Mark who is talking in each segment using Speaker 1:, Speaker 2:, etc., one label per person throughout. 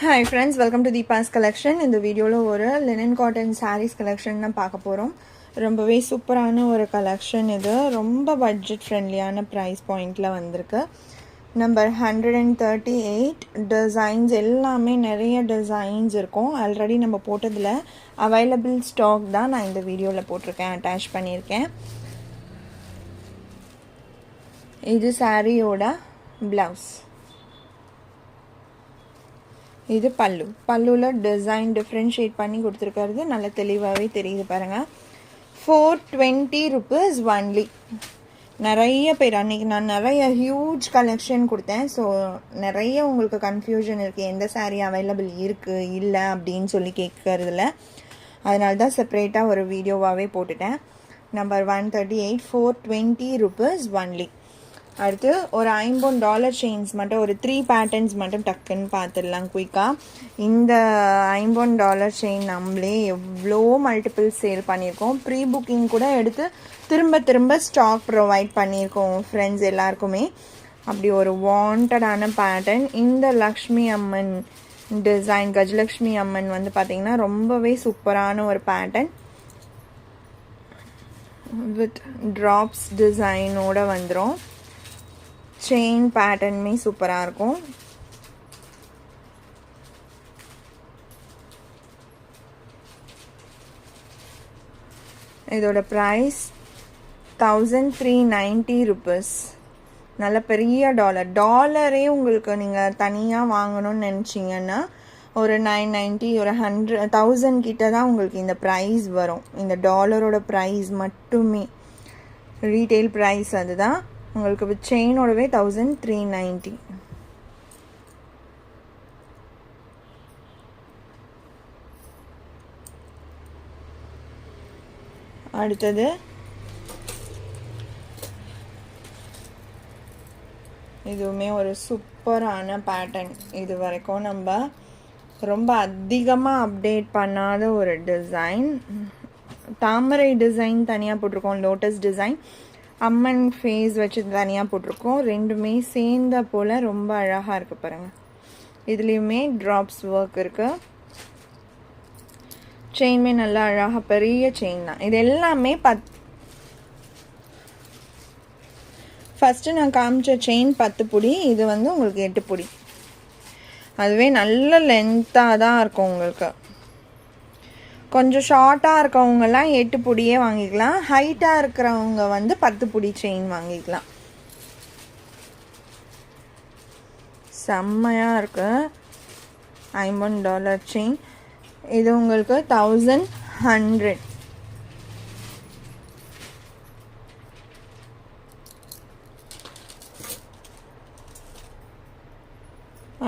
Speaker 1: Hi friends, welcome to Deepa's collection. இந்த வீடியோல ஒரு linen cotton sarees collection தான் பார்க்க போறோம். ரொம்பவே சூப்பரான ஒரு கலெக்ஷன் இது. ரொம்ப பட்ஜெட் ஃப்ரெண்ட்லியான பிரைஸ் பாயிண்ட்ல வந்திருக்கு. நம்பர் 138 டிசைன்ஸ் எல்லாமே நிறைய டிசைன்ஸ் இருக்கும். ஆல்ரெடி நம்ம போட்டதுல அவைலபிள் ஸ்டாக் தான் நான் இந்த வீடியோல போட்டிருக்கேன், அட்டாச் பண்ணியிருக்கேன். இது சாரியோட பிளவுஸ். இது பல்லுவில் டிசைன் டிஃப்ரென்ஷியேட் பண்ணி கொடுத்துருக்கிறது நல்ல தெளிவாகவே தெரியுது பாருங்கள். 420 rupees ஒன்லி. நிறைய பேர் அன்றைக்கி நான் நிறைய ஹியூஜ் கலெக்ஷன் கொடுத்தேன். ஸோ நிறைய உங்களுக்கு கன்ஃபியூஷன் இருக்குது, எந்த சாரீ அவைலபிள் இருக்குது இல்லை அப்படின்னு சொல்லி கேட்கறதுல. அதனால தான் செப்பரேட்டாக ஒரு வீடியோவாகவே போட்டுட்டேன். Number 138 420 rupees only. அடுத்து ஒரு $50 செயின்ஸ் மட்டும், ஒரு 3 பேட்டர்ன்ஸ் மட்டும் டக்குன்னு பார்த்துடலாம் குயிக்காக. இந்த $50 செயின் நம்மளே எவ்வளோ மல்டிபிள் சேல் பண்ணியிருக்கோம். ப்ரீ புக்கிங் கூட எடுத்து திரும்ப ஸ்டாக் ப்ரொவைட் பண்ணியிருக்கோம் ஃப்ரெண்ட்ஸ் எல்லாருக்குமே. அப்படி ஒரு வாண்டடான பேட்டர்ன். இந்த லக்ஷ்மி அம்மன் டிசைன், கஜலக்ஷ்மி அம்மன் வந்து பார்த்திங்கன்னா ரொம்பவே சூப்பரான ஒரு பேட்டர்ன் வித் ட்ராப்ஸ் டிசைனோட வந்துடும். செயின் பேட்டர்னுமே சூப்பராக இருக்கும். இதோட ப்ரைஸ் 1390 rupees. நல்ல பெரிய டாலரே உங்களுக்கு நீங்கள் தனியாக வாங்கணும்னு நினச்சிங்கன்னா ஒரு 990 ஒரு 1000 கிட்ட தான் உங்களுக்கு இந்த ப்ரைஸ் வரும். இந்த டாலரோட ப்ரைஸ் மட்டுமே, ரீட்டெயில் ப்ரைஸ் அதுதான். உங்களுக்கு வித் செயினோடவே 1390. அடுத்தது இதுவுமே ஒரு சூப்பரான பேட்டர்ன். இது வரைக்கும் நம்ம ரொம்ப அதிகமாக அப்டேட் பண்ணாத ஒரு டிசைன். தாமரை டிசைன் தனியாக போட்டிருக்கோம், லோட்டஸ் டிசைன் அம்மன் ஃபேஸ் வச்சு தனியாக போட்டிருக்கோம். ரெண்டுமே சேர்ந்த போல் ரொம்ப அழகாக இருக்குது பாருங்கள். இதுலேயுமே ட்ராப்ஸ் ஒர்க் இருக்குது. செயின்மே நல்லா அழகாக பெரிய செயின் தான். இது எல்லாமே ஃபஸ்ட்டு நான் காமிச்ச செயின் 10 புடி, இது வந்து உங்களுக்கு 8 புடி. அதுவே நல்ல லென்த்தாக தான் இருக்கும். உங்களுக்கு கொஞ்சம் ஷார்ட்டாக இருக்கவங்கெல்லாம் 8 புடியே வாங்கிக்கலாம். ஹைட்டாக இருக்கிறவங்க வந்து 10 புடி செயின் வாங்கிக்கலாம். செம்மையாக இருக்கு. $50 செயின். இது உங்களுக்கு 1100.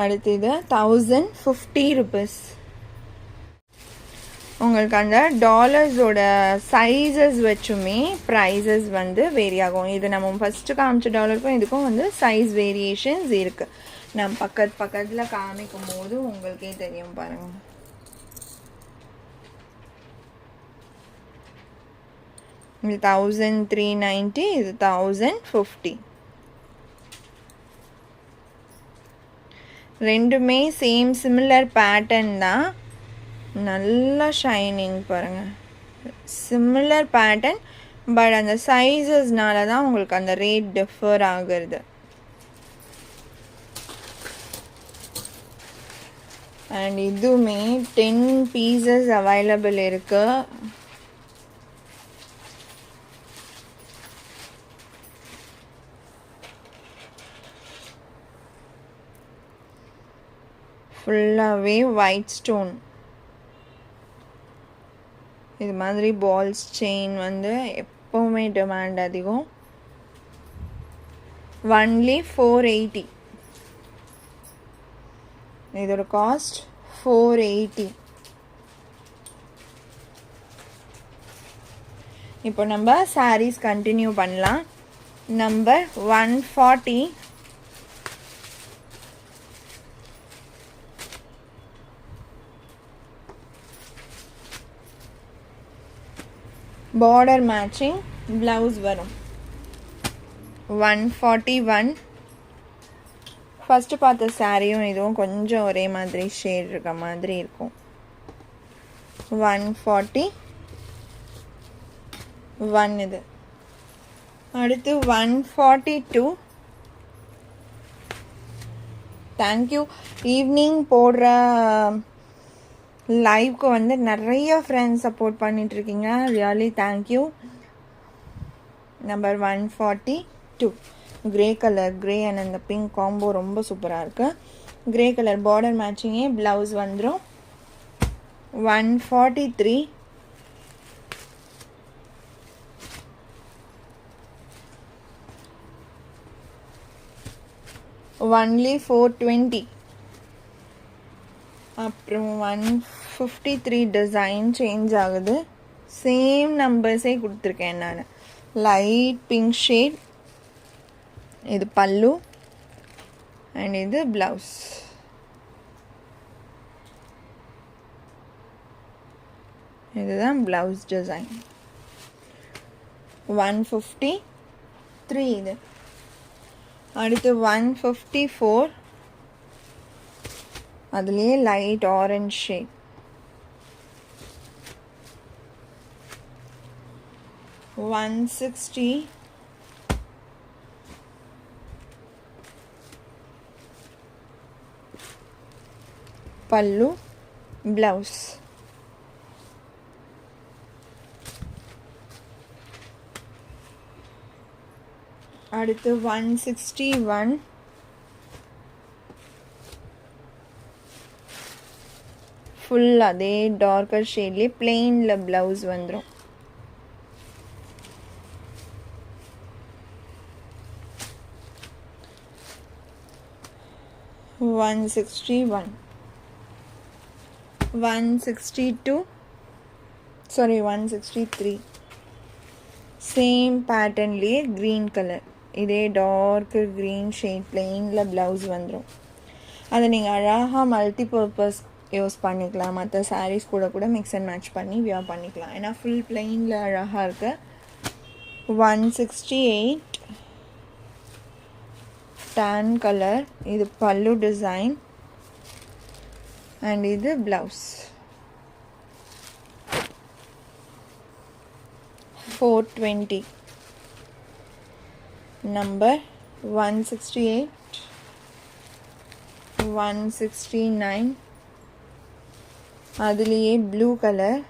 Speaker 1: அடுத்து இது 1050 rupees. உங்களுக்கு அந்த டாலர்ஸோட சைஸஸ் வச்சுமே ப்ரைஸஸ் வந்து வேரி ஆகும். இது நம்ம ஃபஸ்ட்டு காமிச்ச டாலருக்கும் இதுக்கும் வந்து சைஸ் வேரியேஷன்ஸ் இருக்குது. நான் பக்கத்தில் காமிக்கும் போது உங்களுக்கே தெரியும் பாருங்கள். இது 1390, இது 1050. ரெண்டுமே சேம் சிமிலர் பேட்டர்ன் தான். நல்ல ஷைனிங் பாருங்கள். சிமிலர் பேட்டர்ன், பட் அந்த சைஸஸ்னால தான் உங்களுக்கு அந்த ரேட் டிஃபர் ஆகுறது. அண்ட் இதுவுமே 10 பீசஸ் அவைலபிள் இருக்கு. ஃபுல்லாகவே ஒயிட் ஸ்டோன். இது மாதிரி பால்ஸ் செயின் வந்து எப்போவுமே டிமாண்ட் அதிகம். ஒன்லி 480. இதோட காஸ்ட் 480. இப்போ நம்ம சாரீஸ் கண்டினியூ பண்ணலாம். நம்பர் 140 border matching blouse வரும். 141 ஃபஸ்ட்டு பார்த்த சாரியும் இதுவும் கொஞ்சம் ஒரே மாதிரி ஷேட் இருக்க மாதிரி இருக்கும். 141 இது. அடுத்து 142. தேங்க்யூ. ஈவினிங் போடுற லைவ்க்கு வந்து நிறைய ஃப்ரெண்ட்ஸ் சப்போர்ட் பண்ணிகிட்ருக்கீங்க. Really thank you. Number 142 grey colour. Grey and அந்த பிங்க் காம்போ ரொம்ப சூப்பராக இருக்குது. கிரே கலர் பார்டர் மேட்சிங்கே ப்ளவுஸ் வந்துடும். 143. ஒன்லி 420. அப்புறம் 153 டிசைன் சேஞ்ச் ஆகுது. சேம் நம்பர்ஸே கொடுத்துருக்கேன் நான். Light pink shade. இது பல்லு அண்ட் இது ப்ளவுஸ். இதுதான் ப்ளவுஸ் டிசைன். 153 இது. அடுத்து 154. அதுலேயே லைட் ஆரஞ்ச் ஷேட். 160. பல்லு ப்ளவுஸ். அடுத்து 161. ஃபுல் அதே டார்க்கர் ஷேட்லேயே பிளெயினில் ப்ளவுஸ் வந்துடும். 161. 162. Sorry, 163. சேம் பேட்டர்ன்லேயே க்ரீன் கலர். இதே டார்க்கு க்ரீன் ஷேட் பிளெயினில் ப்ளவுஸ் வந்துடும். அதை நீங்கள் அழகாக மல்டிபர்பஸ் யூஸ் பண்ணிக்கலாம். மற்ற சாரீஸ் கூட மிக்ஸ் அண்ட் மேட்ச் பண்ணி வியர் பண்ணிக்கலாம். ஏன்னா ஃபுல் பிளெயினில் அழகாக இருக்குது. 168. tan colour. இது பல்லு டிசைன் அண்ட் இது ப்ளவுஸ். 420. நம்பர் 168. 169. அதுலேயே blue colour.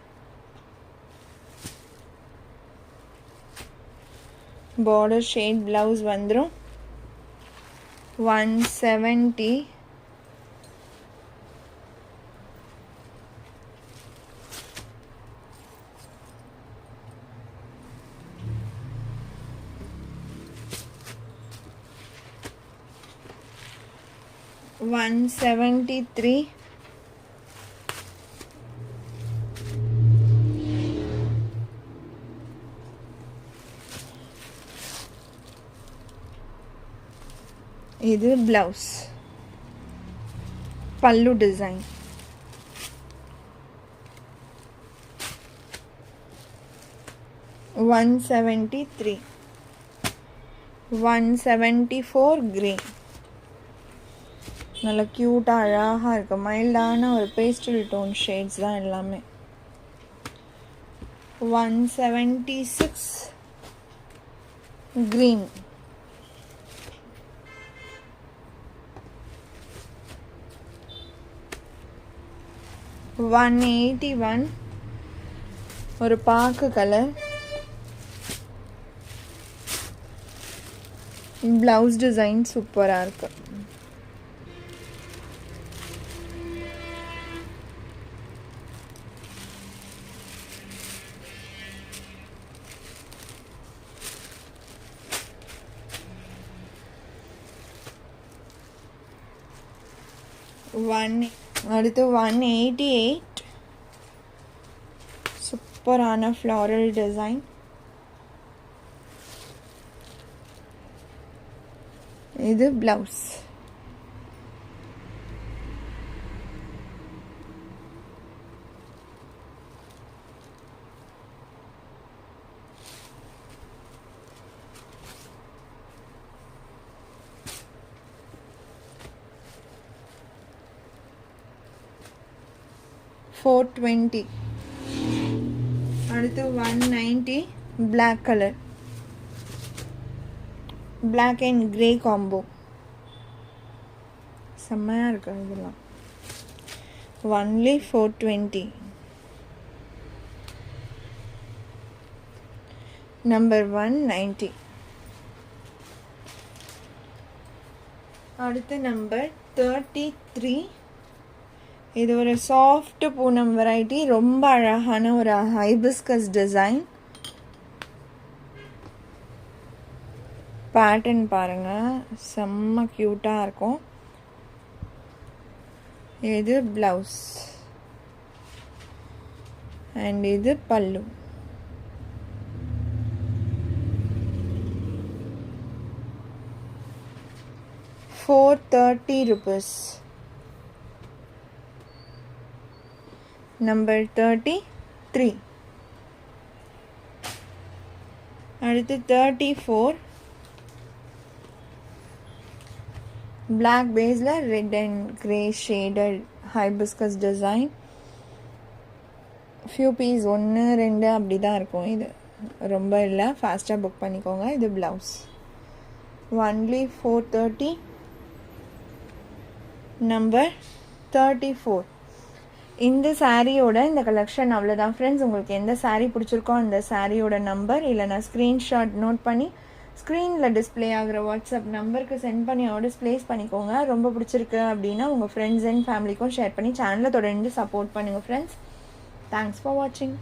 Speaker 1: Border shade blouse வந்துடும். 170. $173. இது ப்ளவுஸ். பல்லு டிசைன். $173. 174 கிரே. நல்ல க்யூட்டாக அழகாக இருக்குது. மைல்டான ஒரு பேஸ்டல் டோன் ஷேட்ஸ் தான் எல்லாமே. 176 green. 181 ஒரு பாக்கு கலர். ப்ளவுஸ் டிசைன் சூப்பராக இருக்கு. அடுத்து 188 சூப்பரான ஃப்ளாரல் டிசைன். இது ப்ளவுஸ். 420. அடுத்து 190 black color, black and grey combo. செம்மையா இருக்கு இதெல்லாம். only 420. number 190. அடுத்து number 33. இது ஒரு சாஃப்ட் பூனம் வெரைட்டி, ரொம்ப அழகான ஒரு ஹைபிஸ்கஸ் டிசைன். பேட்டர்ன் பாருங்க, செம்ம க்யூட்டாக இருக்கும். இது ப்ளவுஸ் அண்ட் இது பல்லு. ₹430. number 33. அடுத்து 34. black baseல red and grey shaded hibiscus design. few piece 1 2 அப்படி தான் இருக்கும். இது ரொம்ப இல்லை, ஃபாஸ்ட்டாக புக் பண்ணிக்கோங்க. இது ப்ளவுஸ். only 430. number 34. இந்த சாரியோட இந்த கலெக்ஷன் அவ்வளோதான் ஃப்ரெண்ட்ஸ். உங்களுக்கு எந்த சாரீ பிடிச்சிருக்கோ அந்த சாரியோட நம்பர் இல்லைனா ஸ்க்ரீன்ஷாட் நோட் பண்ணி ஸ்க்ரீனில் டிஸ்பிளே ஆகிற வாட்ஸ்அப் நம்பருக்கு சென்ட் பண்ணி ஆர்டர்ஸ் ப்ளேஸ் பண்ணிக்கோங்க. ரொம்ப பிடிச்சிருக்கு அப்படின்னா உங்கள் ஃப்ரெண்ட்ஸ் அண்ட் ஃபேமிலிக்கும் ஷேர் பண்ணி சேனலை தொடர்ந்து சப்போர்ட் பண்ணுங்கள் ஃப்ரெண்ட்ஸ். தேங்க்ஸ் ஃபார் வாட்சிங்.